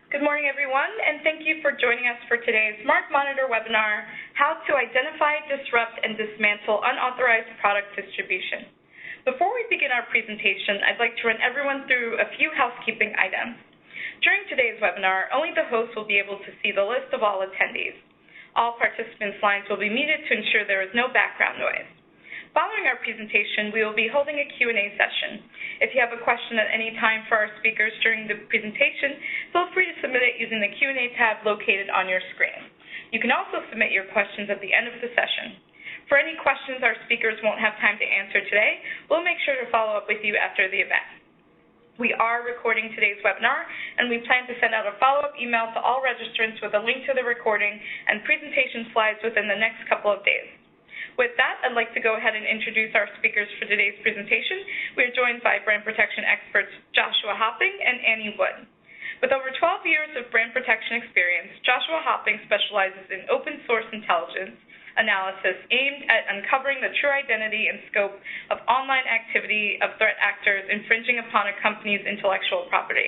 Good morning, everyone, and thank you for joining us for today's MarkMonitor webinar, How to Identify, Disrupt, and Dismantle Unauthorized Product Distribution. Before we begin our presentation, I'd like to run everyone through a few housekeeping items. During today's webinar, only the host will be able to see the list of all attendees. All participants' lines will be muted to ensure there is no background noise. Following our presentation, we will be holding a Q&A session. If you have a question at any time for our speakers during the presentation, feel free to submit it using the Q&A tab located on your screen. You can also submit your questions at the end of the session. For any questions our speakers won't have time to answer today, we'll make sure to follow up with you after the event. We are recording today's webinar, and we plan to send out a follow-up email to all registrants with a link to the recording and presentation slides within the next couple of days. With that, I'd like to go ahead and introduce our speakers for today's presentation. We are joined by brand protection experts Joshua Hopping and Annie Wood. With over 12 years of brand protection experience, Joshua Hopping specializes in open source intelligence analysis aimed at uncovering the true identity and scope of online activity of threat actors infringing upon a company's intellectual property.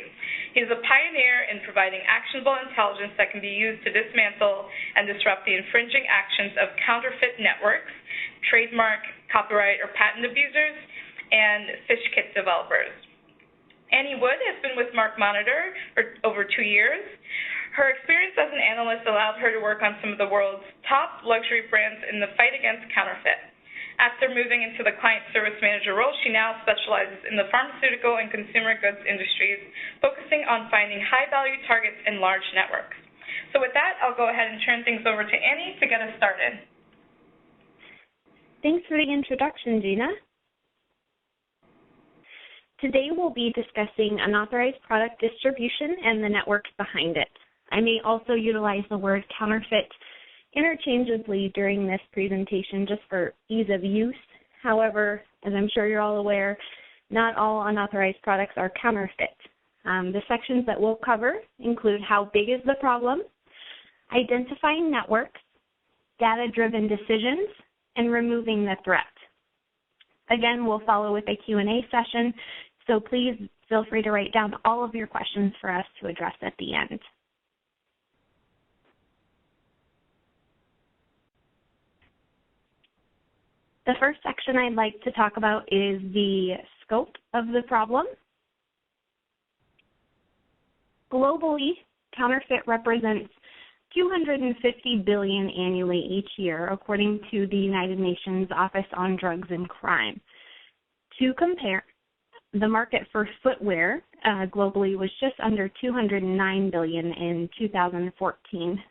He is a pioneer in providing actionable intelligence that can be used to dismantle and disrupt the infringing actions of counterfeit networks, trademark, copyright, or patent abusers, and fish kit developers. Annie Wood has been with MarkMonitor for over 2 years. Her experience as an analyst allowed her to work on some of the world's top luxury brands in the fight against counterfeit. After moving into the client service manager role, she now specializes in the pharmaceutical and consumer goods industries, focusing on finding high-value targets in large networks. So with that, I'll go ahead and turn things over to Annie to get us started. Thanks for the introduction, Gina. Today we'll be discussing unauthorized product distribution and the networks behind it. I may also utilize the word counterfeit interchangeably during this presentation just for ease of use. However, as I'm sure you're all aware, not all unauthorized products are counterfeit. The sections that we'll cover include how big is the problem, identifying networks, data-driven decisions, and removing the threat. Again, we'll follow with a Q&A session, so please feel free to write down all of your questions for us to address at the end. The first section I'd like to talk about is the scope of the problem. Globally, counterfeit represents $250 billion annually each year, according to the United Nations Office on Drugs and Crime. To compare, the market for footwear globally was just under $209 billion in 2014.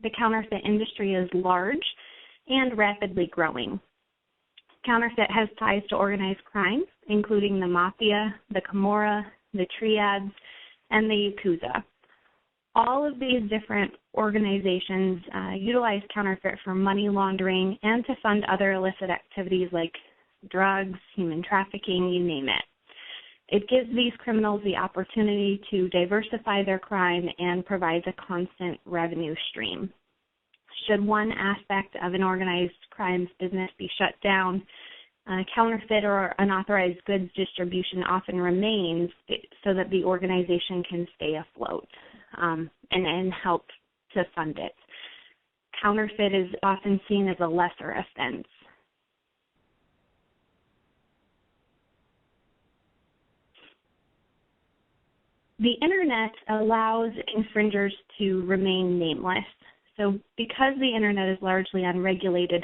The counterfeit industry is large and rapidly growing. Counterfeit has ties to organized crime, including the Mafia, the Camorra, the Triads, and the Yakuza. All of these different organizations utilize counterfeit for money laundering and to fund other illicit activities like drugs, human trafficking, you name it. It gives these criminals the opportunity to diversify their crime and provides a constant revenue stream. Should one aspect of an organized crimes business be shut down, counterfeit or unauthorized goods distribution often remains so that the organization can stay afloat and help to fund it. Counterfeit is often seen as a lesser offense. The Internet allows infringers to remain nameless. So because the Internet is largely unregulated,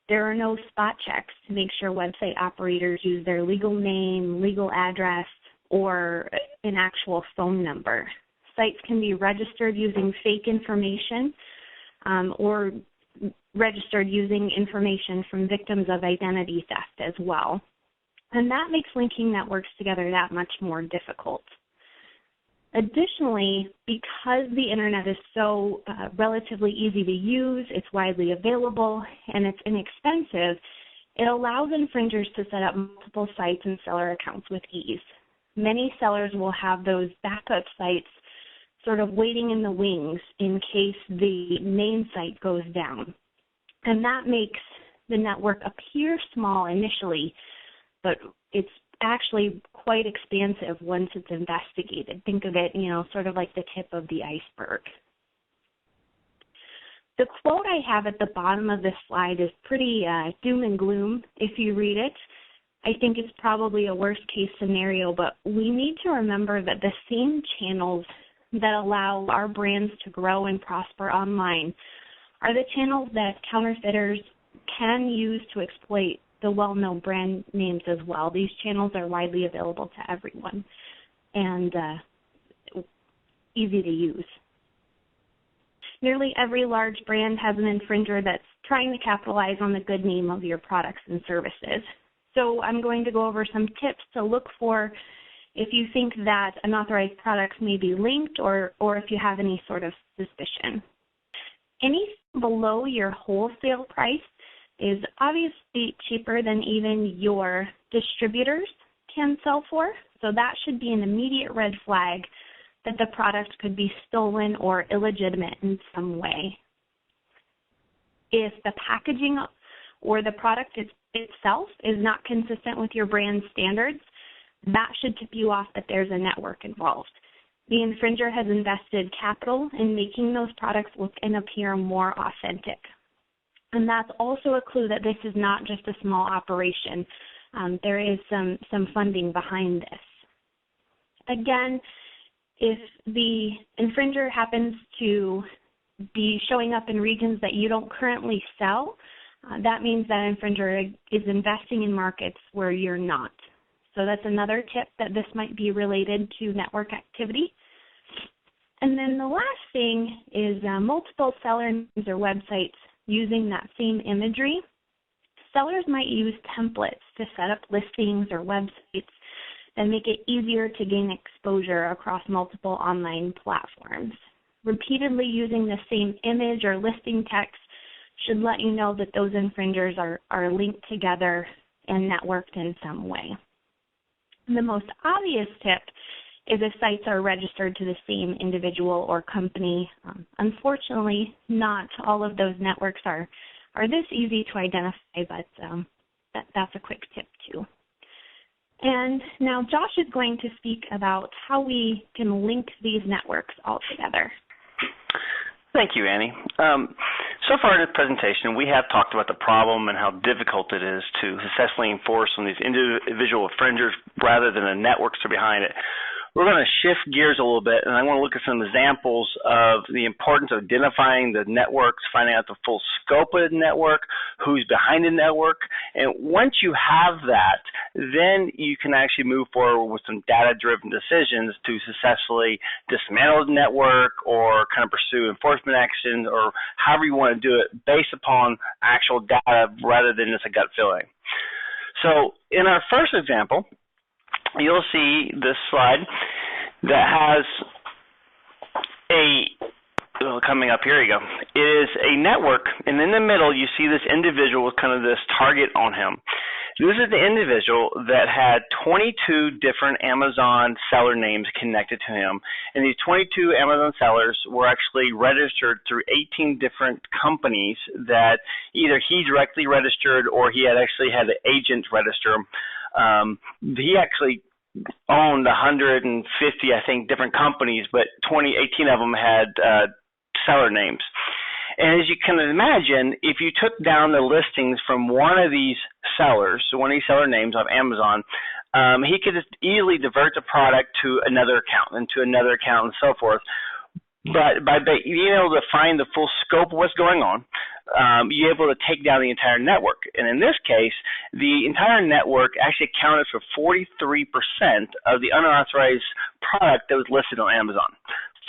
there are no spot checks to make sure website operators use their legal name, legal address, or an actual phone number. Sites can be registered using fake information or registered using information from victims of identity theft as well. And that makes linking networks together that much more difficult. Additionally, because the Internet is so relatively easy to use, it's widely available, and it's inexpensive, it allows infringers to set up multiple sites and seller accounts with ease. Many sellers will have those backup sites sort of waiting in the wings in case the main site goes down. And that makes the network appear small initially, but it's actually quite expansive once it's investigated. Think of it, sort of like the tip of the iceberg. The quote I have at the bottom of this slide is pretty doom and gloom if you read it. I think it's probably a worst case scenario, but we need to remember that the same channels that allow our brands to grow and prosper online are the channels that counterfeiters can use to exploit the well-known brand names as well. These channels are widely available to everyone and easy to use. Nearly every large brand has an infringer that's trying to capitalize on the good name of your products and services. So I'm going to go over some tips to look for if you think that unauthorized products may be linked or if you have any sort of suspicion. Anything below your wholesale price is obviously cheaper than even your distributors can sell for, so that should be an immediate red flag that the product could be stolen or illegitimate in some way. If the packaging or the product itself is not consistent with your brand standards, that should tip you off that there's a network involved. The infringer has invested capital in making those products look and appear more authentic. And that's also a clue that this is not just a small operation. There is some funding behind this. Again, if the infringer happens to be showing up in regions that you don't currently sell, that means that infringer is investing in markets where you're not. So that's another tip that this might be related to network activity. And then the last thing is multiple seller names or websites using that same imagery. Sellers might use templates to set up listings or websites that make it easier to gain exposure across multiple online platforms. Repeatedly using the same image or listing text should let you know that those infringers are linked together and networked in some way. The most obvious tip is if sites are registered to the same individual or company. Unfortunately, not all of those networks are this easy to identify, but that's a quick tip too. And now Josh is going to speak about how we can link these networks all together. Thank you, Annie. So far in this presentation, we have talked about the problem and how difficult it is to successfully enforce on these individual infringers rather than the networks that are behind it. We're going to shift gears a little bit, and I want to look at some examples of the importance of identifying the networks, finding out the full scope of the network, who's behind the network, and once you have that, then you can actually move forward with some data-driven decisions to successfully dismantle the network or kind of pursue enforcement actions or however you want to do it based upon actual data rather than just a gut feeling. So in our first example, you'll see this slide that has coming up, here you go. It is a network, and in the middle you see this individual with kind of this target on him. This is the individual that had 22 different Amazon seller names connected to him, and these 22 Amazon sellers were actually registered through 18 different companies that either he directly registered or he had actually had an agent register. He actually owned 150, I think, different companies, but 18 of them had seller names. And as you can imagine, if you took down the listings from one of these sellers, so one of these seller names on Amazon, he could just easily divert the product to another account and to another account and so forth. But by being able to find the full scope of what's going on, you're able to take down the entire network. And in this case, the entire network actually accounted for 43% of the unauthorized product that was listed on Amazon.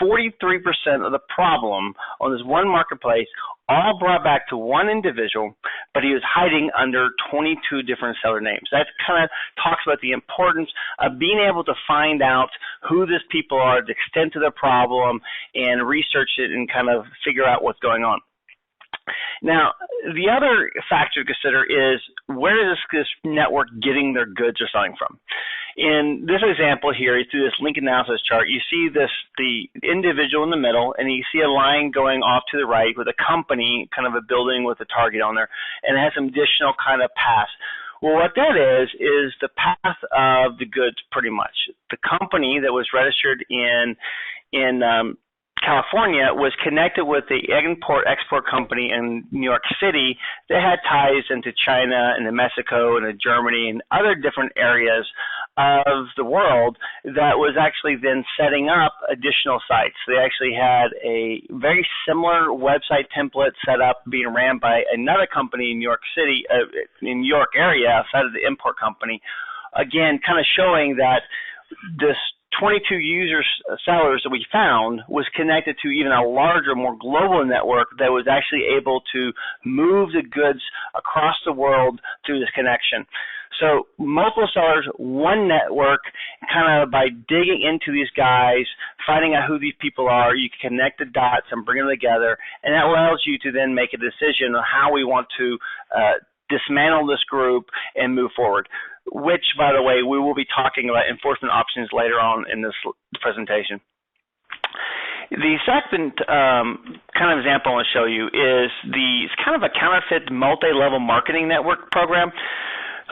43% of the problem on this one marketplace, all brought back to one individual, but he was hiding under 22 different seller names. That kind of talks about the importance of being able to find out who these people are, the extent of the problem, and research it and kind of figure out what's going on. Now, the other factor to consider is where is this network getting their goods or selling from? In this example here, through this link analysis chart, you see the individual in the middle, and you see a line going off to the right with a company, kind of a building with a target on there, and it has some additional kind of paths. Well, what that is the path of the goods, pretty much. The company that was registered in California was connected with the import-export company in New York City that had ties into China and to Mexico and to Germany and other different areas of the world that was actually then setting up additional sites. They actually had a very similar website template set up being ran by another company in New York City, in New York area outside of the import company, again, kind of showing that this 22 sellers that we found was connected to even a larger, more global network that was actually able to move the goods across the world through this connection. So multiple sellers, one network, kind of by digging into these guys, finding out who these people are, you can connect the dots and bring them together, and that allows you to then make a decision on how we want to dismantle this group and move forward, which, by the way, we will be talking about enforcement options later on in this presentation. The second kind of example I want to show you is it's kind of a counterfeit multi-level marketing network program.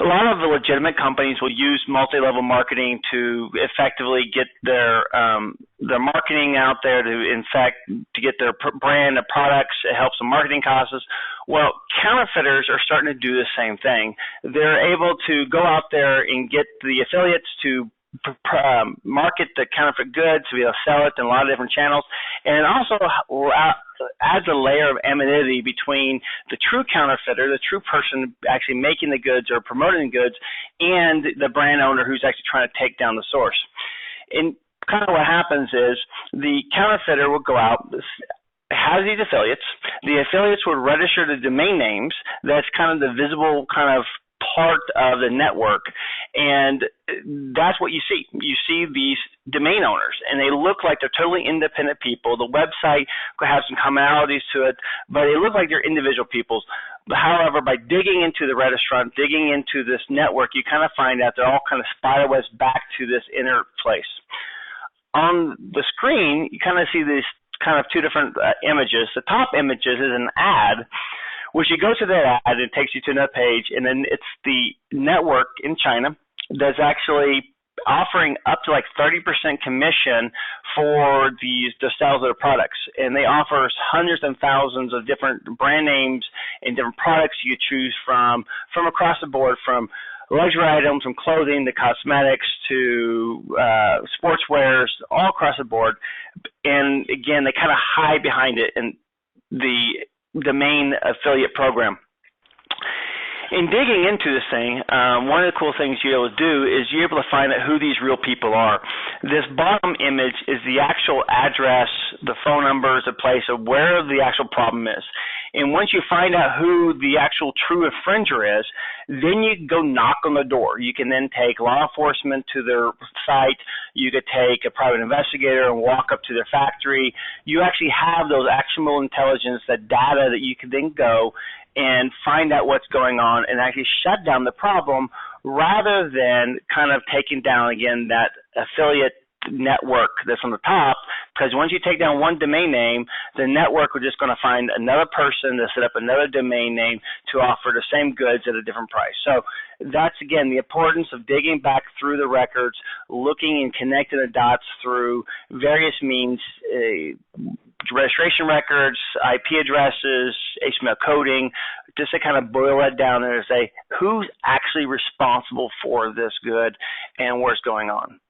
A lot of the legitimate companies will use multi-level marketing to effectively get their marketing out there to get their brand, their products. It helps the marketing costs. Well, counterfeiters are starting to do the same thing. They're able to go out there and get the affiliates to market the counterfeit goods, to be able to sell it in a lot of different channels, and it also adds a layer of anonymity between the true counterfeiter, the true person actually making the goods or promoting the goods, and the brand owner who's actually trying to take down the source. And kind of what happens is the counterfeiter will go out, has these affiliates. The affiliates would register the domain names. That's kind of the visible kind of part of the network, and that's what you see. You see these domain owners, and they look like they're totally independent people. The website has some commonalities to it, but they look like they're individual people. However, by digging into the restaurant, digging into this network, you kind of find out they're all kind of spiderwebs back to this inner place. On the screen, you kind of see these kind of two different images. The top images is an ad, which you go to that ad, it takes you to another page, and then it's the network in China that's actually offering up to like 30% commission for the sales of their products. And they offer hundreds and thousands of different brand names and different products you choose from across the board, from luxury items, from clothing to cosmetics to sportswears, all across the board. And again, they kind of hide behind it in the main affiliate program. In digging into this thing, one of the cool things you're able to do is you're able to find out who these real people are. This bottom image is the actual address, the phone numbers, the place of where the actual problem is. And once you find out who the actual true infringer is, then you can go knock on the door. You can then take law enforcement to their site. You could take a private investigator and walk up to their factory. You actually have those actionable intelligence, that data that you can then go and find out what's going on and actually shut down the problem, rather than kind of taking down, again, that affiliate network that's on the top. Because once you take down one domain name, the network is just going to find another person to set up another domain name to offer the same goods at a different price. So that's, again, the importance of digging back through the records, looking and connecting the dots through various means, registration records, IP addresses, HTML coding, just to kind of boil that down and say who's actually responsible for this good and what's going on.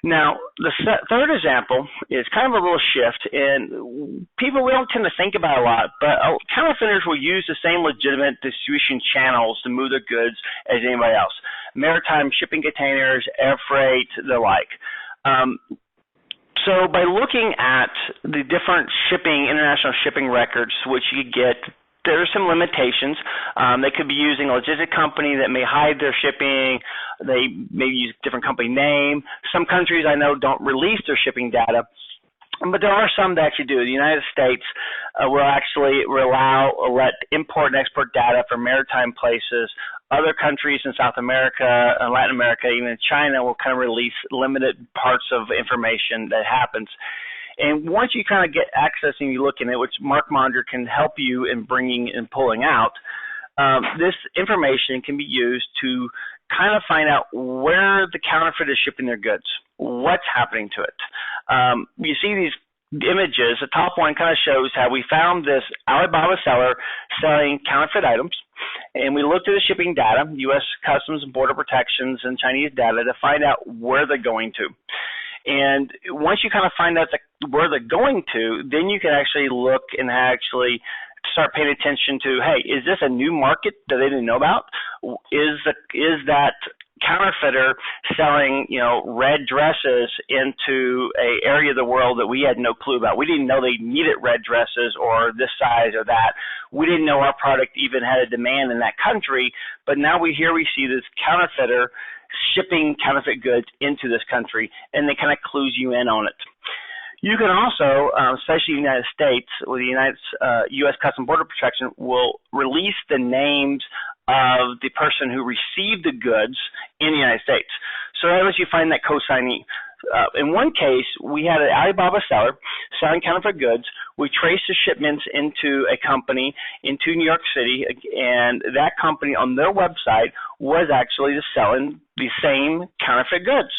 Now, the third example is kind of a little shift, and people we don't tend to think about a lot, but counterfeiters will use the same legitimate distribution channels to move their goods as anybody else. Maritime shipping containers, air freight, the like. So by looking at the different international shipping records which you get, there are some limitations. They could be using a logistic company that may hide their shipping. They may use a different company name. Some countries I know don't release their shipping data, but there are some that actually do. The United States will actually let import and export data from maritime places. Other countries in South America and Latin America, even China, will kind of release limited parts of information that happens. And once you kind of get access and you look in it, which MarkMonitor can help you in bringing and pulling out, This information can be used to kind of find out where the counterfeit is shipping their goods, what's happening to it. You see these images. The top one kind of shows how we found this Alibaba seller selling counterfeit items, and we looked at the shipping data, U.S. Customs and Border Protections and Chinese data, to find out where they're going to. And once you kind of find out where they're going to, then you can actually look and actually start paying attention to, hey, is this a new market that they didn't know about? Is that counterfeiter selling, red dresses into a area of the world that we had no clue about? We didn't know they needed red dresses or this size or that. We didn't know our product even had a demand in that country, but now we see this counterfeiter shipping counterfeit goods into this country, and they kind of clues you in on it. You can also, especially in the United States, with the U.S. Customs and Border Protection will release the names of the person who received the goods in the United States. So that lets you find that co-signee. In one case, we had an Alibaba seller selling counterfeit goods. We traced the shipments into a company into New York City, and that company on their website was actually selling the same counterfeit goods.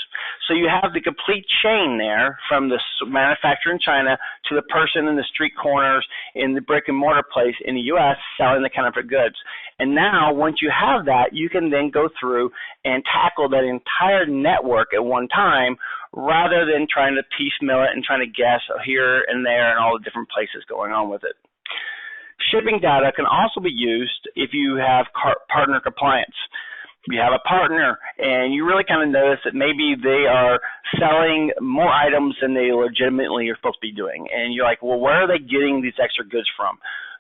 So you have the complete chain there from the manufacturer in China to the person in the street corners in the brick and mortar place in the U.S. selling the counterfeit goods. And now, once you have that, you can then go through and tackle that entire network at one time, rather than trying to piecemeal it and trying to guess here and there and all the different places going on with it. Shipping data can also be used if you have partner compliance. You have a partner and you really kind of notice that maybe they are selling more items than they legitimately are supposed to be doing. And you're like, well, where are they getting these extra goods from?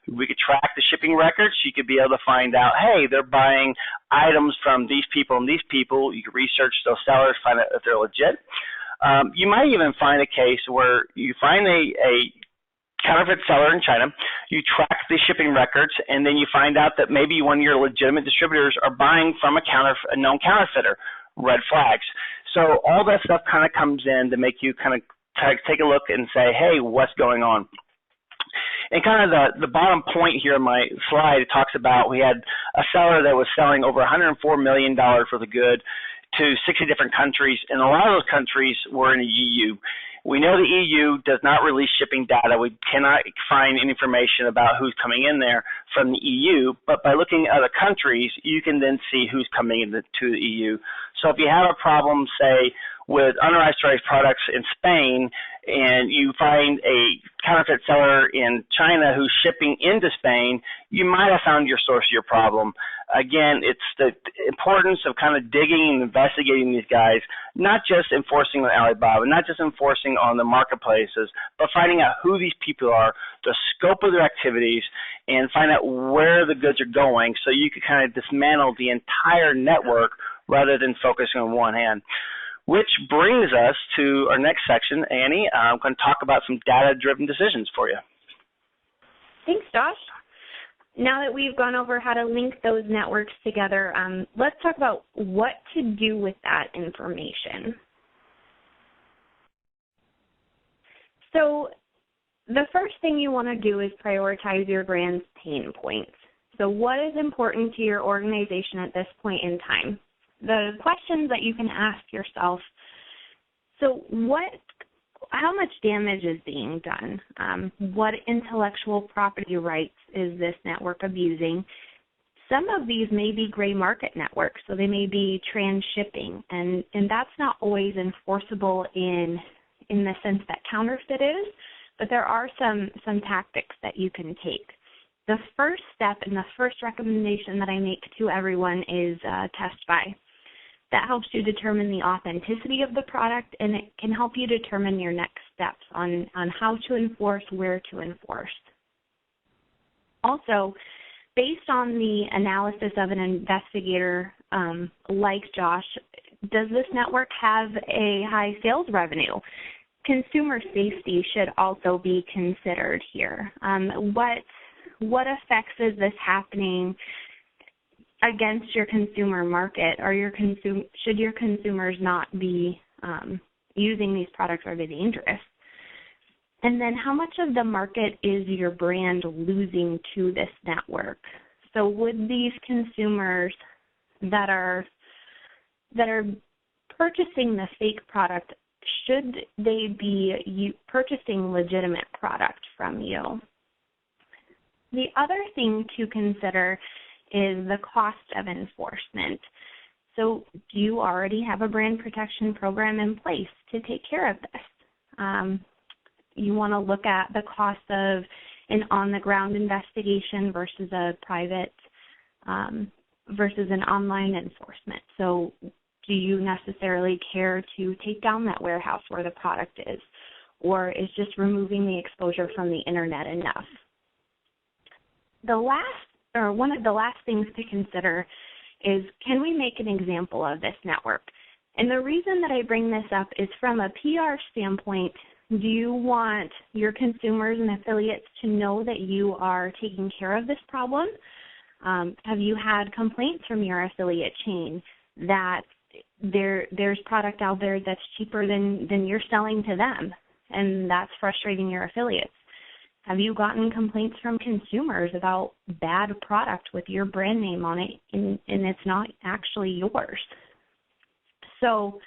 We could track the shipping records. You could be able to find out, hey, they're buying items from these people and these people. You could research those sellers, find out if they're legit. You might even find a case where you find a counterfeit seller in China, you track the shipping records, and then you find out that maybe one of your legitimate distributors are buying from a known counterfeiter. Red flags. So all that stuff kind of comes in to make you kind of take a look and say, hey, what's going on? And kind of the bottom point here in my slide, it talks about we had a seller that was selling over $104 million worth of good to 60 different countries, and a lot of those countries were in the EU. We know the EU does not release shipping data. We cannot find any information about who's coming in there from the EU, but by looking at other countries, you can then see who's coming into the EU. So if you have a problem, say, with unauthorized products in Spain, and you find a counterfeit seller in China who's shipping into Spain, you might have found your source of your problem. Again, it's the importance of kind of digging and investigating these guys, not just enforcing on Alibaba, not just enforcing on the marketplaces, but finding out who these people are, the scope of their activities, and find out where the goods are going so you can kind of dismantle the entire network rather than focusing on one hand. Which brings us to our next section. Annie, I'm going to talk about some data-driven decisions for you. Thanks, Josh. Now that we've gone over how to link those networks together, let's talk about what to do with that information. So the first thing you want to do is prioritize your brand's pain points. So what is important to your organization at this point in time? The questions that you can ask yourself, so how much damage is being done? What intellectual property rights is this network abusing? Some of these may be gray market networks, so they may be transshipping, and that's not always enforceable in the sense that counterfeit is, but there are some tactics that you can take. The first step and the first recommendation that I make to everyone is test buy. That helps you determine the authenticity of the product, and it can help you determine your next steps on how to enforce, where to enforce. Also, based on the analysis of an investigator like Josh, does this network have a high sales revenue? Consumer safety should also be considered here. What effects is this happening against your consumer market? Should your consumers not be using these products? Are they dangerous? And then how much of the market is your brand losing to this network? So would these consumers that are purchasing the fake product, should they be purchasing legitimate product from you? The other thing to consider is the cost of enforcement. So do you already have a brand protection program in place to take care of this? You want to look at the cost of an on-the-ground investigation versus a private, versus an online enforcement. So do you necessarily care to take down that warehouse where the product is, or is just removing the exposure from the internet enough? One of the last things to consider is, can we make an example of this network? And the reason that I bring this up is from a PR standpoint. Do you want your consumers and affiliates to know that you are taking care of this problem? Have you had complaints from your affiliate chain that there's product out there that's cheaper than you're selling to them, and that's frustrating your affiliates? Have you gotten complaints from consumers about bad product with your brand name on it and it's not actually yours? So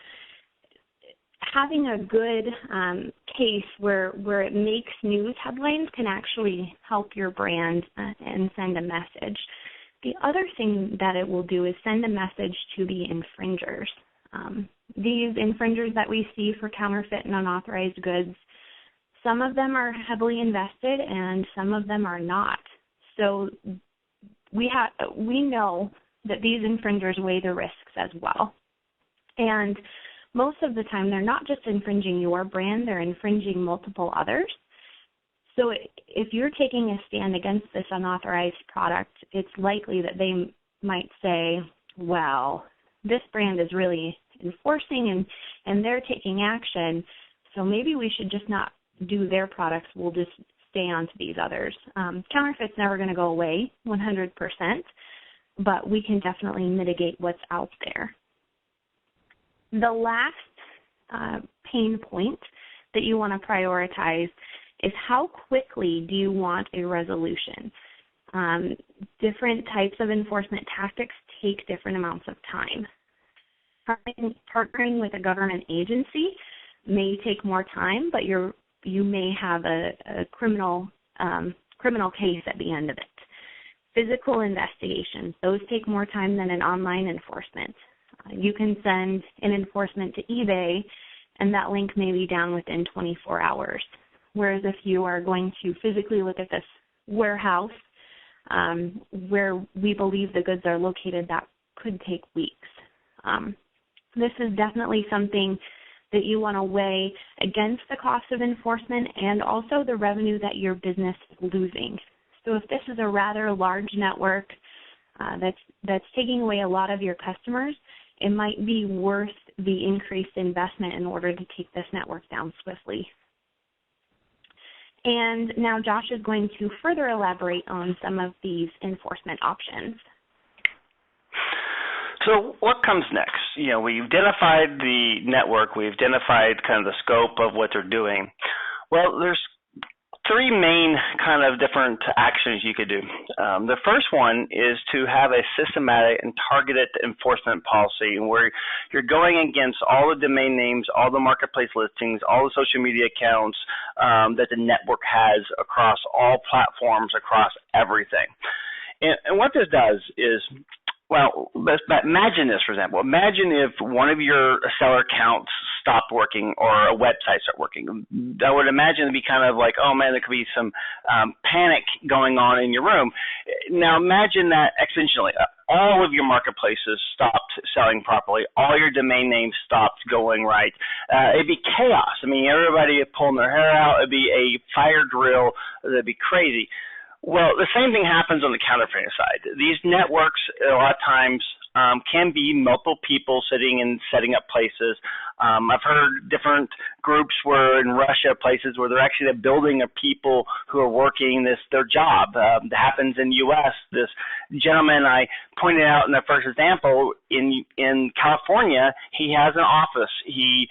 having a good case where it makes news headlines can actually help your brand and send a message. The other thing that it will do is send a message to the infringers. These infringers that we see for counterfeit and unauthorized goods, some of them are heavily invested and some of them are not. So we know that these infringers weigh the risks as well. And most of the time, they're not just infringing your brand, they're infringing multiple others. So if you're taking a stand against this unauthorized product, it's likely that they might say, well, this brand is really enforcing and they're taking action, so maybe we should just not do their products, we'll just stay on to these others. Counterfeit's never going to go away 100%, but we can definitely mitigate what's out there. The last pain point that you want to prioritize is how quickly do you want a resolution? Different types of enforcement tactics take different amounts of time. Partnering with a government agency may take more time, but you may have a criminal case at the end of it. Physical investigations, those take more time than an online enforcement. You can send an enforcement to eBay, and that link may be down within 24 hours. Whereas if you are going to physically look at this warehouse where we believe the goods are located, that could take weeks. This is definitely something that you want to weigh against the cost of enforcement and also the revenue that your business is losing. So if this is a rather large network that's taking away a lot of your customers, it might be worth the increased investment in order to take this network down swiftly. And now Josh is going to further elaborate on some of these enforcement options. So what comes next? We've identified the network, we've identified kind of the scope of what they're doing. Well, there's three main kind of different actions you could do. The first one is to have a systematic and targeted enforcement policy where you're going against all the domain names, all the marketplace listings, all the social media accounts that the network has across all platforms, across everything. And what this does is, well, imagine this, for example. Imagine if one of your seller accounts stopped working or a website stopped working. I would imagine it'd be kind of like, oh, man, there could be some panic going on in your room. Now, imagine that exponentially. All of your marketplaces stopped selling properly. All your domain names stopped going right. It'd be chaos. I mean, everybody would pull their hair out. It'd be a fire drill. It'd be crazy. Well, the same thing happens on the counterfeiting side. These networks, a lot of times, can be multiple people sitting and setting up places. I've heard different groups were in Russia, places where they're actually a building of people who are working their job. That happens in the U.S. This gentleman I pointed out in the first example in California, he has an office. He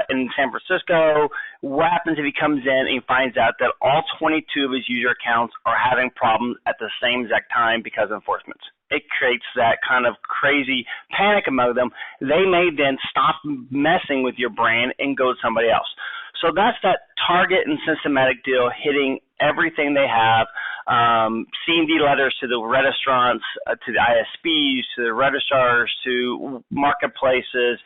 in San Francisco. What happens if he comes in and he finds out that all 22 of his user accounts are having problems at the same exact time because of enforcement? It creates that kind of crazy panic among them. They may then stop messing with your brand and go to somebody else. So that's that target and systematic deal hitting everything they have. C&D letters to the restaurants, to the ISPs, to the registrars, to marketplaces,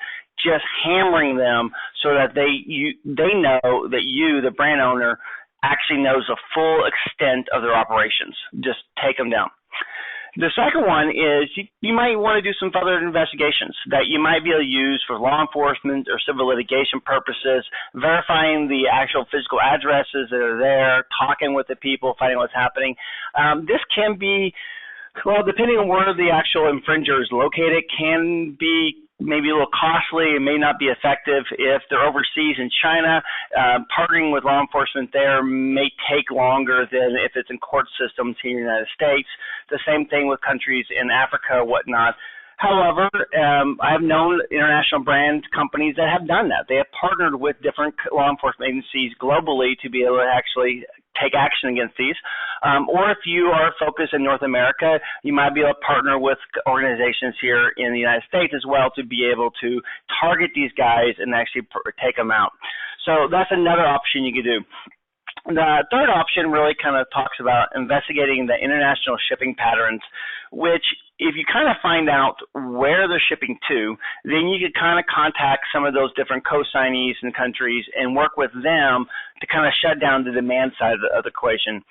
just hammering them so that they know that you, the brand owner, actually knows the full extent of their operations. Just take them down. The second one is you might want to do some further investigations that you might be able to use for law enforcement or civil litigation purposes, verifying the actual physical addresses that are there, talking with the people, finding what's happening. This can be, well, depending on where the actual infringer is located, can be maybe a little costly and may not be effective. If they're overseas in China, partnering with law enforcement there may take longer than if it's in court systems here in the United States. The same thing with countries in Africa or whatnot. However, I've known international brand companies that have done that. They have partnered with different law enforcement agencies globally to be able to actually take action against these. Or if you are focused in North America, you might be able to partner with organizations here in the United States as well to be able to target these guys and actually take them out. So that's another option you could do. The third option really kind of talks about investigating the international shipping patterns, which if you kind of find out where they're shipping to, then you could kind of contact some of those different co-signees and countries and work with them to kind of shut down the demand side of the equation.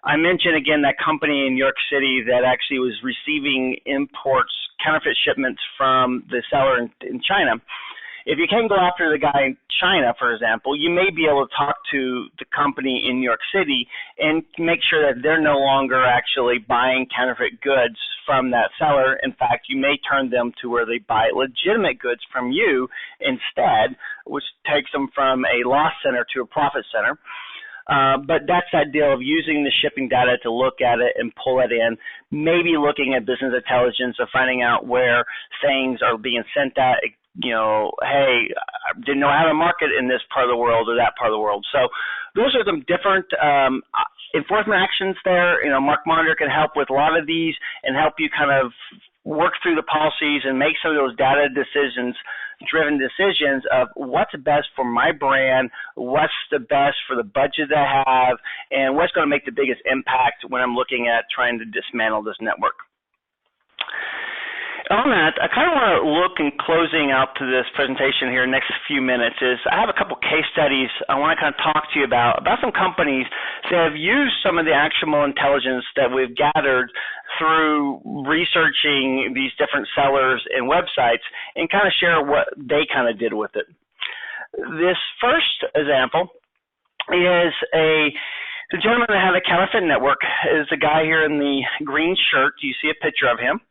I mentioned, again, that company in New York City that actually was receiving imports, counterfeit shipments from the seller in China. If you can go after the guy in China, for example, you may be able to talk to the company in New York City and make sure that they're no longer actually buying counterfeit goods from that seller. In fact, you may turn them to where they buy legitimate goods from you instead, which takes them from a loss center to a profit center. But that's that deal of using the shipping data to look at it and pull it in, maybe looking at business intelligence of finding out where things are being sent at. You know, hey, I didn't know how to market in this part of the world or that part of the world. So those are some different enforcement actions there. You know, MarkMonitor can help with a lot of these and help you kind of work through the policies and make some of those driven decisions of what's best for my brand, what's the best for the budget that I have, and what's going to make the biggest impact when I'm looking at trying to dismantle this network. On that, I kind of want to look in closing out to this presentation here in the next few minutes is I have a couple case studies I want to kind of talk to you about some companies that have used some of the actionable intelligence that we've gathered through researching these different sellers and websites and kind of share what they kind of did with it. This first example is the gentleman that had a counterfeit network is the guy here in the green shirt. You see a picture of him.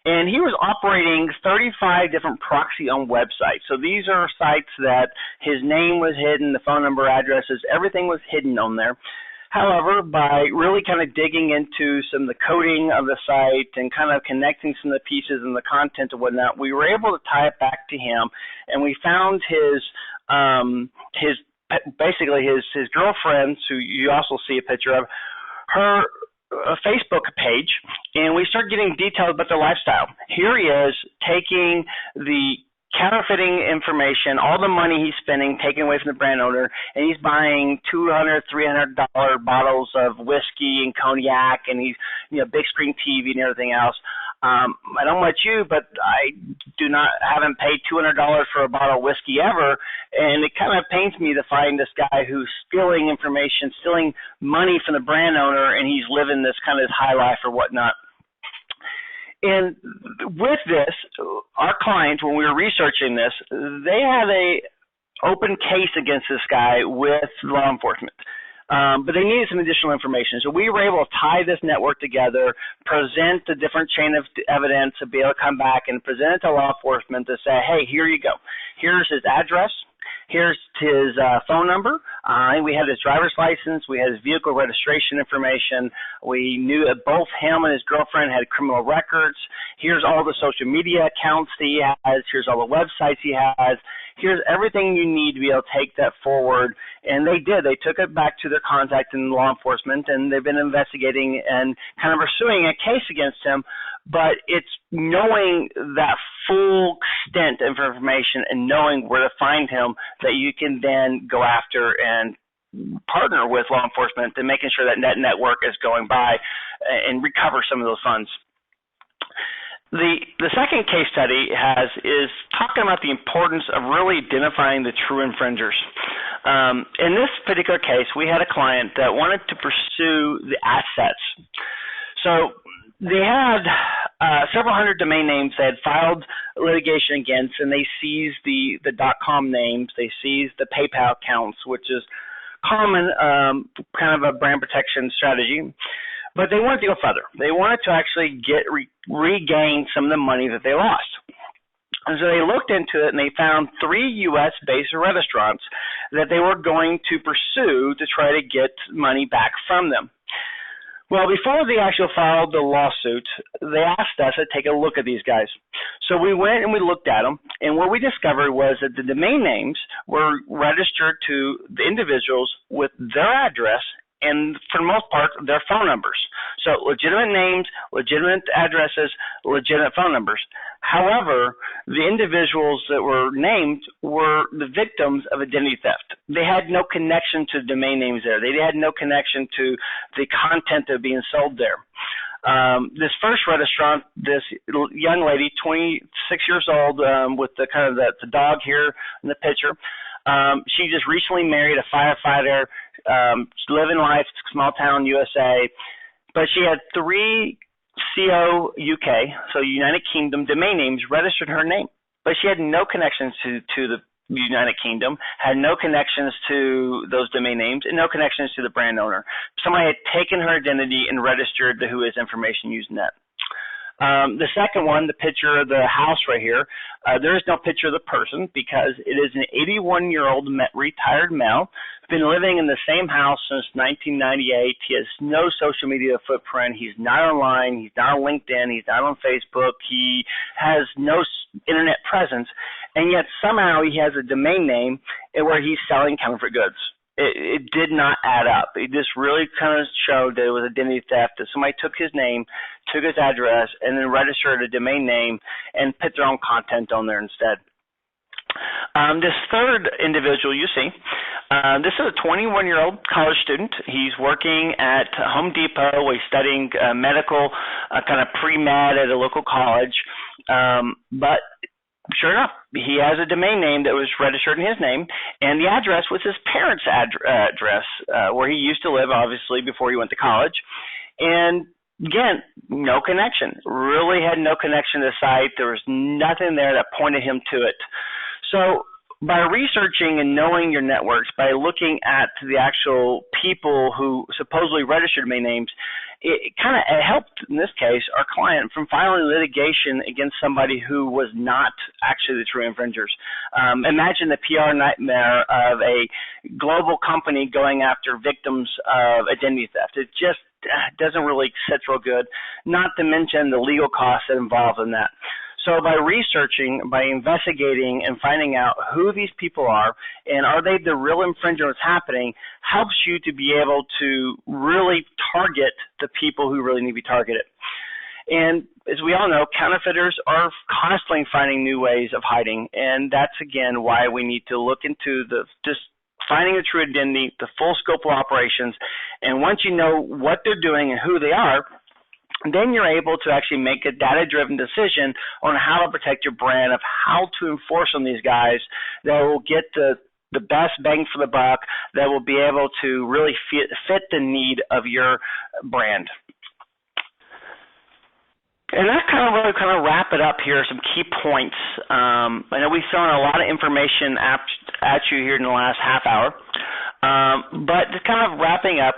And he was operating 35 different proxy-owned websites. So these are sites that his name was hidden, the phone number, addresses, everything was hidden on there. However, by really kind of digging into some of the coding of the site and kind of connecting some of the pieces and the content and whatnot, we were able to tie it back to him, and we found his girlfriend, who you also see a picture of, her a Facebook page, and we start getting details about their lifestyle. Here he is taking the counterfeiting information, all the money he's spending, taking away from the brand owner, and he's buying $200, $300 bottles of whiskey and cognac, and he's, big screen TV and everything else. I don't know about you, but I haven't paid $200 for a bottle of whiskey ever, and it kind of pains me to find this guy who's stealing information, stealing money from the brand owner, and he's living this kind of high life or whatnot. And with this, our client, when we were researching this, they had a open case against this guy with law enforcement. but they needed some additional information. So we were able to tie this network together, present the different chain of evidence to be able to come back and present it to law enforcement to say, hey, here you go. Here's his address. Here's his phone number. We had his driver's license. We had his vehicle registration information. We knew that both him and his girlfriend had criminal records. Here's all the social media accounts that he has. Here's all the websites he has. Here's everything you need to be able to take that forward. And they did. They took it back to their contact in law enforcement, and they've been investigating and kind of pursuing a case against him. But it's knowing that full extent of information and knowing where to find him that you can then go after and partner with law enforcement and making sure that network is going by and recover some of those funds. The second case study is talking about the importance of really identifying the true infringers. In this particular case, we had a client that wanted to pursue the assets. So they had several hundred domain names they had filed litigation against, and they seized the .com names. They seized the PayPal accounts, which is common kind of a brand protection strategy. But they wanted to go further. They wanted to actually regain some of the money that they lost. And so they looked into it, and they found 3 U.S.-based restaurants that they were going to pursue to try to get money back from them. Well, before they actually filed the lawsuit, they asked us to take a look at these guys. So we went and we looked at them, and what we discovered was that the domain names were registered to the individuals with their address and, for the most part, their phone numbers. So legitimate names, legitimate addresses, legitimate phone numbers. However, the individuals that were named were the victims of identity theft. They had no connection to domain names there. They had no connection to the content that was being sold there. This first restaurant, this young lady, 26 years old, with the kind of the dog here in the picture, she just recently married a firefighter, living life, small town USA, but she had 3 UK, so United Kingdom domain names registered her name, but she had no connections to the United Kingdom, had no connections to those domain names, and no connections to the brand owner. Somebody had taken her identity and registered the who is information using that. The second one, the picture of the house right here, there is no picture of the person because it is an 81-year-old retired male, been living in the same house since 1998. He has no social media footprint. He's not online. He's not on LinkedIn. He's not on Facebook. He has no internet presence, and yet somehow he has a domain name where he's selling counterfeit goods. It did not add up. It just really kind of showed that it was identity theft, that somebody took his name, took his address, and then registered a domain name and put their own content on there instead. This third individual you see, this is a 21-year-old college student. He's working at Home Depot. He's studying medical, kind of pre-med at a local college, but sure enough, he has a domain name that was registered in his name, and the address was his parents' address, where he used to live, obviously, before he went to college. And again, no connection. Really had no connection to the site. There was nothing there that pointed him to it. So by researching and knowing your networks, by looking at the actual people who supposedly registered domain names, it kind of helped, in this case, our client from filing litigation against somebody who was not actually the true infringers. Imagine the PR nightmare of a global company going after victims of identity theft. It just doesn't really sit real good, not to mention the legal costs that involve in that. So by researching, by investigating, and finding out who these people are and are they the real infringer that's happening helps you to be able to really target the people who really need to be targeted. And as we all know, counterfeiters are constantly finding new ways of hiding, and that's, again, why we need to look into just finding the true identity, the full scope of operations, and once you know what they're doing and who they are, then you're able to actually make a data-driven decision on how to protect your brand, of how to enforce on these guys that will get the best bang for the buck, that will be able to really fit the need of your brand. And that kind of wrap it up here, some key points. I know we've thrown a lot of information at you here in the last half hour. But just kind of wrapping up,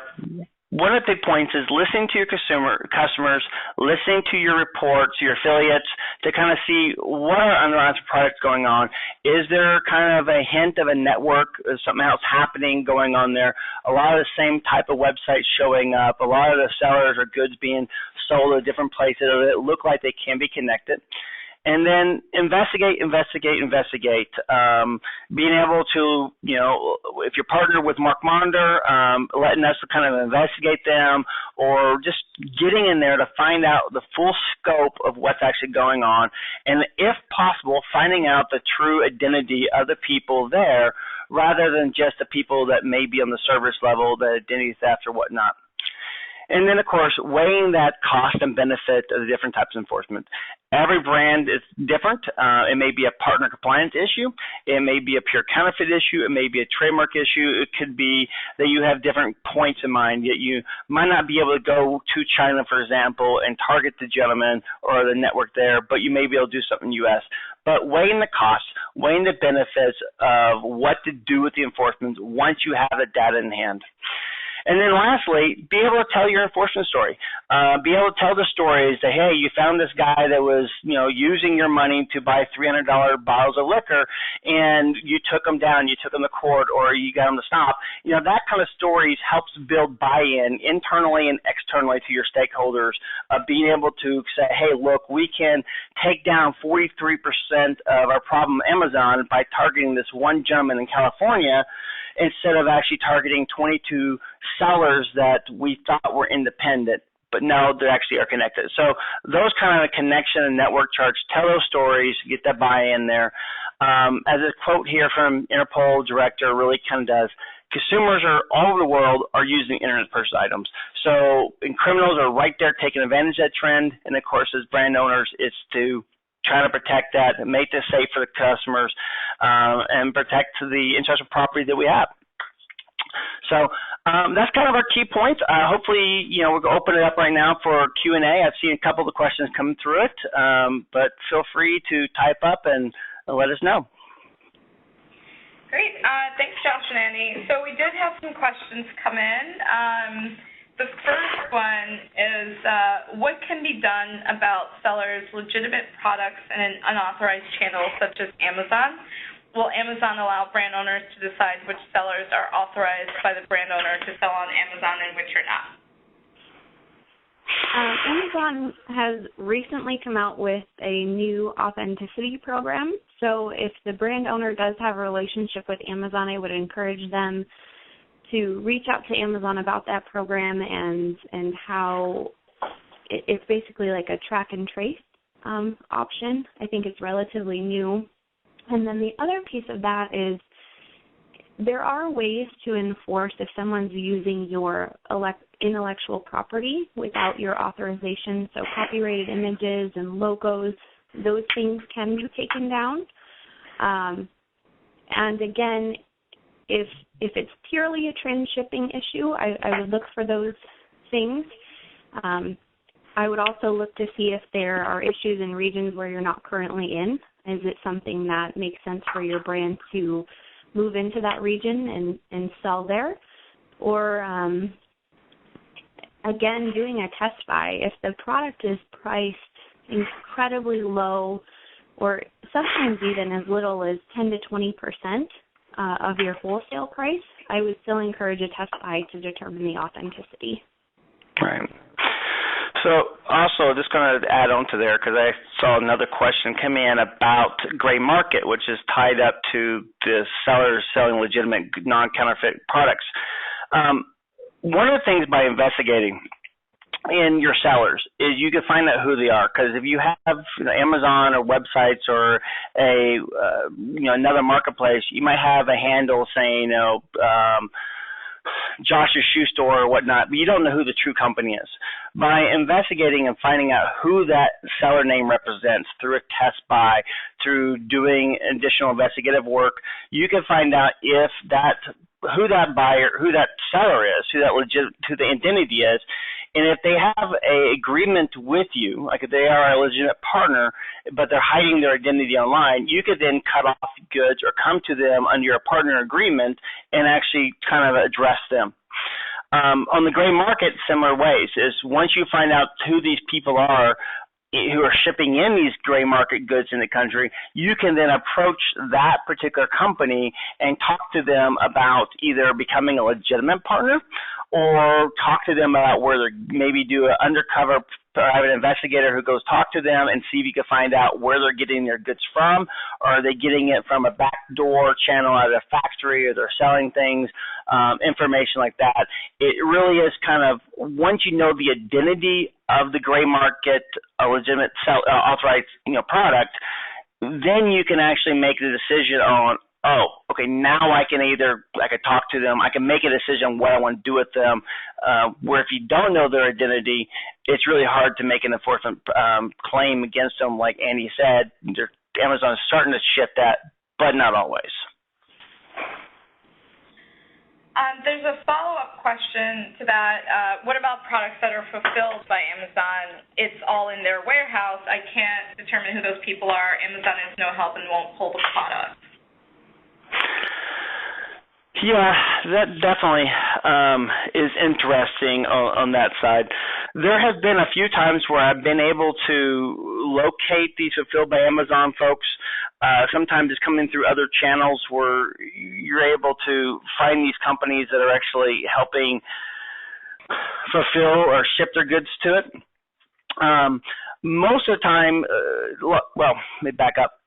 one of the big points is listening to your customers, listening to your reports, your affiliates, to kind of see what are unauthorized products going on. Is there kind of a hint of a network, something else happening going on there? A lot of the same type of websites showing up. A lot of the sellers or goods being sold at different places that look like they can be connected. And then investigate. Being able to, if you're partnered with MarkMonitor, letting us kind of investigate them, or just getting in there to find out the full scope of what's actually going on, and if possible, finding out the true identity of the people there, rather than just the people that may be on the service level, the identity theft or whatnot. And then, of course, weighing that cost and benefit of the different types of enforcement. Every brand is different. It may be a partner compliance issue. It may be a pure counterfeit issue. It may be a trademark issue. It could be that you have different points in mind, yet you might not be able to go to China, for example, and target the gentleman or the network there, but you may be able to do something in the U.S. But weighing the costs, weighing the benefits of what to do with the enforcement once you have the data in hand. And then lastly, be able to tell your enforcement story. Be able to tell the stories that, hey, you found this guy that was, using your money to buy $300 bottles of liquor, and you took him down, you took him to court, or you got him to stop. That kind of stories helps build buy-in internally and externally to your stakeholders, being able to say, hey, look, we can take down 43% of our problem Amazon by targeting this one gentleman in California, instead of actually targeting 22 sellers that we thought were independent, but no, they actually are connected. So those kind of connection and network charts, tell those stories, get that buy-in there. As a quote here from Interpol director really kind of does, consumers all over the world are using internet purchase items. So, and criminals are right there taking advantage of that trend, and of course, as brand owners, it's to trying to protect that, make this safe for the customers, and protect the intellectual property that we have. So that's kind of our key points. Hopefully, we're going to open it up right now for Q&A. I've seen a couple of the questions come through it, but feel free to type up and let us know. Great. Thanks, Josh and Annie. So we did have some questions come in. The first one is, what can be done about sellers' legitimate products in an unauthorized channel such as Amazon? Will Amazon allow brand owners to decide which sellers are authorized by the brand owner to sell on Amazon and which are not? Amazon has recently come out with a new authenticity program. So if the brand owner does have a relationship with Amazon, I would encourage them to reach out to Amazon about that program and how it's basically like a track and trace option. I think it's relatively new. And then the other piece of that is there are ways to enforce if someone's using your intellectual property without your authorization. So copyrighted images and logos, those things can be taken down. And again, if it's purely a transshipping issue, I would look for those things. I would also look to see if there are issues in regions where you're not currently in. Is it something that makes sense for your brand to move into that region and sell there? Or, again, doing a test buy. If the product is priced incredibly low, or sometimes even as little as 10 to 20% of your wholesale price, I would still encourage a test buy to determine the authenticity. Right. So also, just going to add on to there, because I saw another question come in about gray market, which is tied up to the sellers selling legitimate non-counterfeit products. One of the things by investigating in your sellers is you can find out who they are, because if you have Amazon or websites or a another marketplace, you might have a handle saying Josh's Shoe Store or whatnot, but you don't know who the true company is. By investigating and finding out who that seller name represents through a test buy, through doing additional investigative work, you can find out if who that buyer, who that seller is, who the identity is, And if they have an agreement with you, like if they are a legitimate partner, but they're hiding their identity online, you could then cut off goods or come to them under your partner agreement and actually kind of address them. On the gray market, similar ways is once you find out who these people are who are shipping in these gray market goods in the country, you can then approach that particular company and talk to them about either becoming a legitimate partner or talk to them about where they're maybe do an undercover private investigator who goes talk to them and see if you can find out where they're getting their goods from, or are they getting it from a backdoor channel at a factory, or they're selling things, information like that. It really is kind of, once you know the identity of the gray market, a legitimate authorized product, then you can actually make the decision on, oh, okay, now I can talk to them, I can make a decision what I want to do with them, where if you don't know their identity, it's really hard to make an enforcement claim against them. Like Andy said, Amazon is starting to shift that, but not always. There's a follow-up question to that. What about products that are fulfilled by Amazon? It's all in their warehouse. I can't determine who those people are. Amazon is no help and won't pull the product. Yeah, that definitely is interesting on that side. There have been a few times where I've been able to locate these fulfilled by Amazon folks. Sometimes it's coming through other channels where you're able to find these companies that are actually helping fulfill or ship their goods to it. Most of the time, well, let me back up.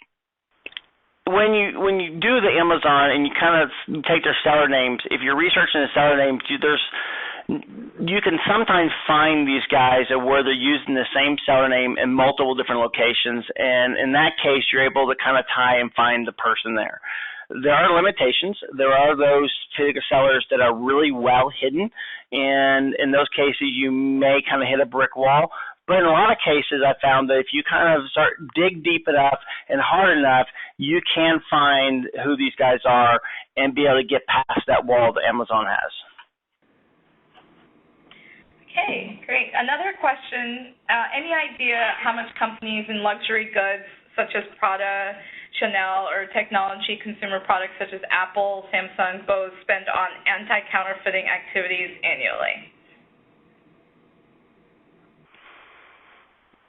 When you do the Amazon and you kind of take their seller names, if you're researching the seller names, you can sometimes find these guys where they're using the same seller name in multiple different locations, and in that case, you're able to kind of tie and find the person there. There are limitations. There are those particular sellers that are really well hidden, and in those cases, you may kind of hit a brick wall. But in a lot of cases, I found that if you kind of dig deep enough and hard enough, you can find who these guys are and be able to get past that wall that Amazon has. Okay, great. Another question, any idea how much companies in luxury goods such as Prada, Chanel, or technology consumer products such as Apple, Samsung, Bose spend on anti-counterfeiting activities annually?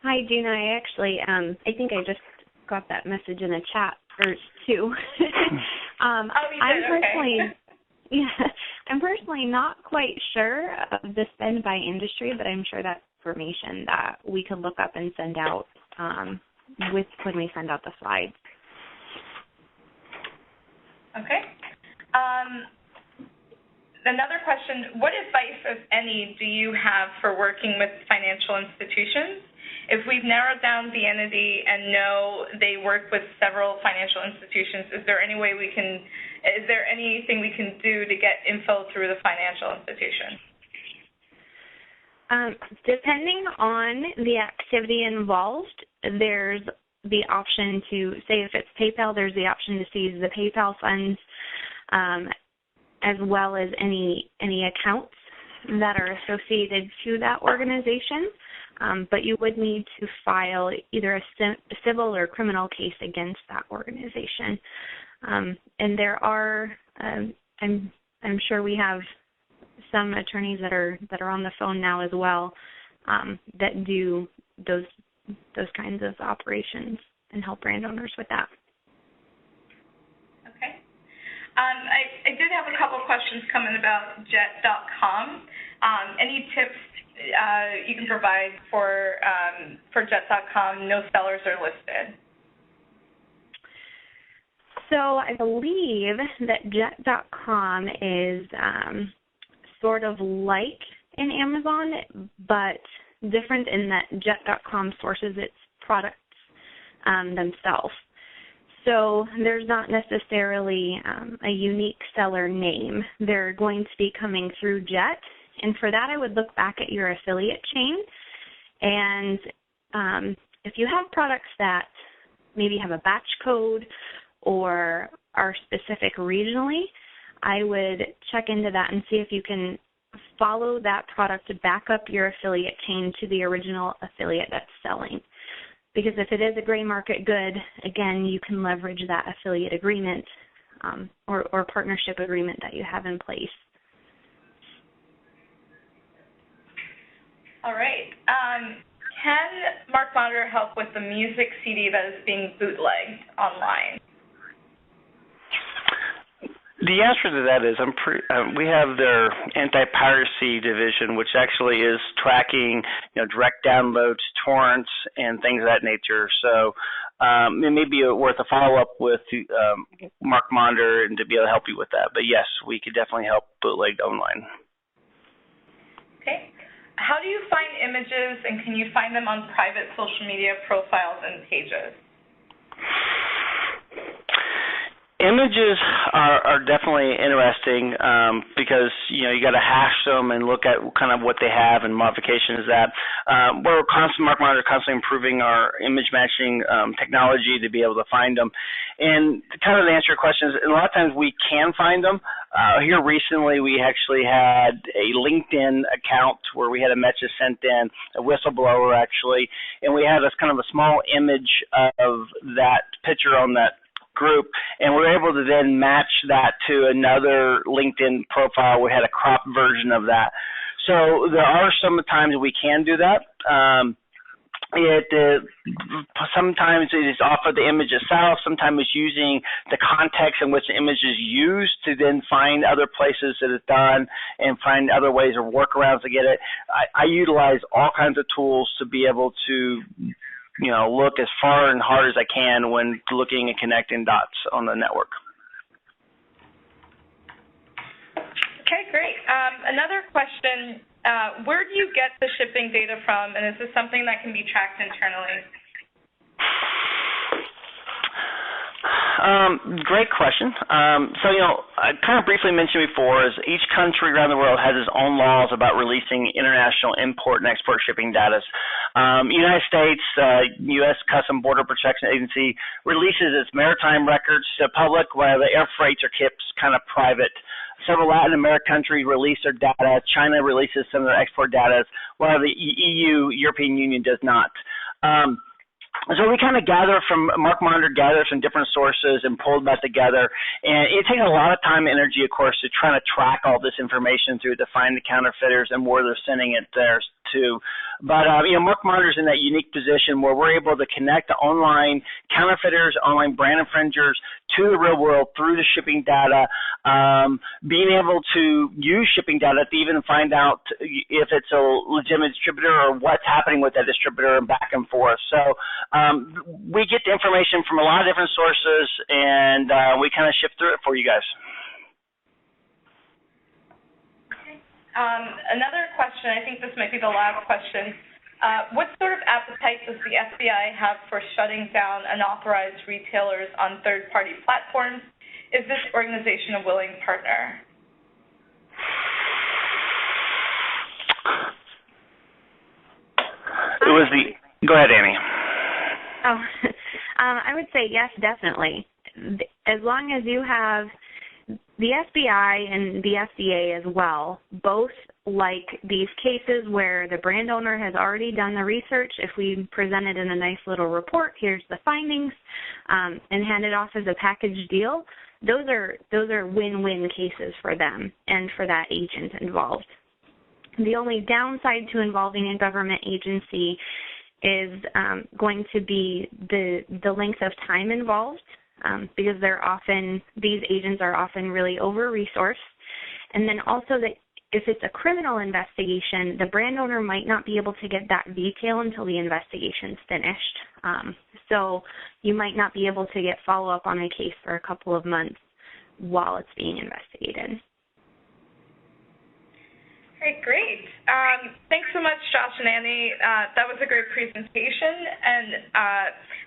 Hi, Gina. I actually, I think I just got that message in the chat too. Oh, you did? Okay. I'm personally not quite sure of the spend by industry, but I'm sure that's information that we could look up and send out when we send out the slides. Okay. Another question, what advice, if any, do you have for working with financial institutions? If we've narrowed down the entity and know they work with several financial institutions, is there anything we can do to get info through the financial institution? Depending on the activity involved, there's the option to, say if it's PayPal, there's the option to seize the PayPal funds, as well as any accounts that are associated to that organization. But you would need to file either a civil or criminal case against that organization. And there are, I'm sure we have some attorneys that are on the phone now as well that do those kinds of operations and help brand owners with that. Okay. I did have a couple questions come in about Jet.com. Any tips you can provide for Jet.com? No sellers are listed. So I believe that Jet.com is sort of like an Amazon, but different in that Jet.com sources its products themselves. So there's not necessarily a unique seller name. They're going to be coming through Jet. And for that, I would look back at your affiliate chain. And if you have products that maybe have a batch code or are specific regionally, I would check into that and see if you can follow that product to back up your affiliate chain to the original affiliate that's selling. Because if it is a gray market good, again, you can leverage that affiliate agreement or partnership agreement that you have in place. All right. Can MarkMonitor help with the music CD that is being bootlegged online? The answer to that is we have their anti-piracy division, which actually is tracking, direct downloads, torrents, and things of that nature. So it may be worth a follow-up with MarkMonitor and to be able to help you with that. But yes, we could definitely help bootleg online. Okay. How do you find images, and can you find them on private social media profiles and pages? Images are definitely interesting because you got to hash them and look at kind of what they have and modifications that. MarkMonitor constantly improving our image matching technology to be able to find them. And kind of to answer your questions, a lot of times we can find them. Here recently we actually had a LinkedIn account where we had a message sent in, a whistleblower actually, and we had kind of a small image of that picture on that group, and we were able to then match that to another LinkedIn profile. We had a cropped version of that. So there are some times we can do that. Sometimes it is off of the image itself. Sometimes it's using the context in which the image is used to then find other places that it's done and find other ways or workarounds to get it. I utilize all kinds of tools to be able to look as far and hard as I can when looking and connecting dots on the network. Okay, great. Another question, where do you get the shipping data from, and is this something that can be tracked internally? Great question. I kind of briefly mentioned before is each country around the world has its own laws about releasing international import and export shipping data. United States, U.S. Customs Border Protection Agency releases its maritime records to the public, while the air freights are kept kind of private. Several Latin American countries release their data. China releases some of their export data, while the European Union does not. So we kind of MarkMonitor gathers from different sources and pull that together. And it takes a lot of time and energy, of course, to try to track all this information through to find the counterfeiters and where they're sending it there to. But, MarkMonitor is in that unique position where we're able to connect the online counterfeiters, online brand infringers to the real world through the shipping data, being able to use shipping data to even find out if it's a legitimate distributor or what's happening with that distributor and back and forth. So we get the information from a lot of different sources, and we kind of shift through it for you guys. Another question, I think this might be the last question. What sort of appetite does the FBI have for shutting down unauthorized retailers on third-party platforms? Is this organization a willing partner? Go ahead, Annie. I would say yes, definitely. As long as you have the FBI and the FDA as well, both like these cases where the brand owner has already done the research. If we present it in a nice little report, here's the findings, and hand it off as a package deal, those are win-win cases for them and for that agent involved. The only downside to involving a government agency is going to be the length of time involved, because these agents are often really over-resourced. And then also that if it's a criminal investigation, the brand owner might not be able to get that detail until the investigation's finished. So you might not be able to get follow-up on a case for a couple of months while it's being investigated. All right, great. Thanks so much, Josh and Annie. That was a great presentation, and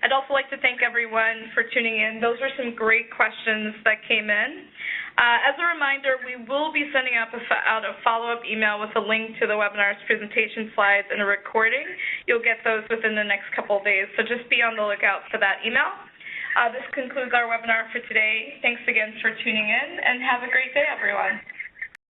I'd also like to thank everyone for tuning in. Those were some great questions that came in. As a reminder, we will be sending out a follow-up email with a link to the webinar's presentation slides and a recording. You'll get those within the next couple of days, so just be on the lookout for that email. This concludes our webinar for today. Thanks again for tuning in, and have a great day, everyone.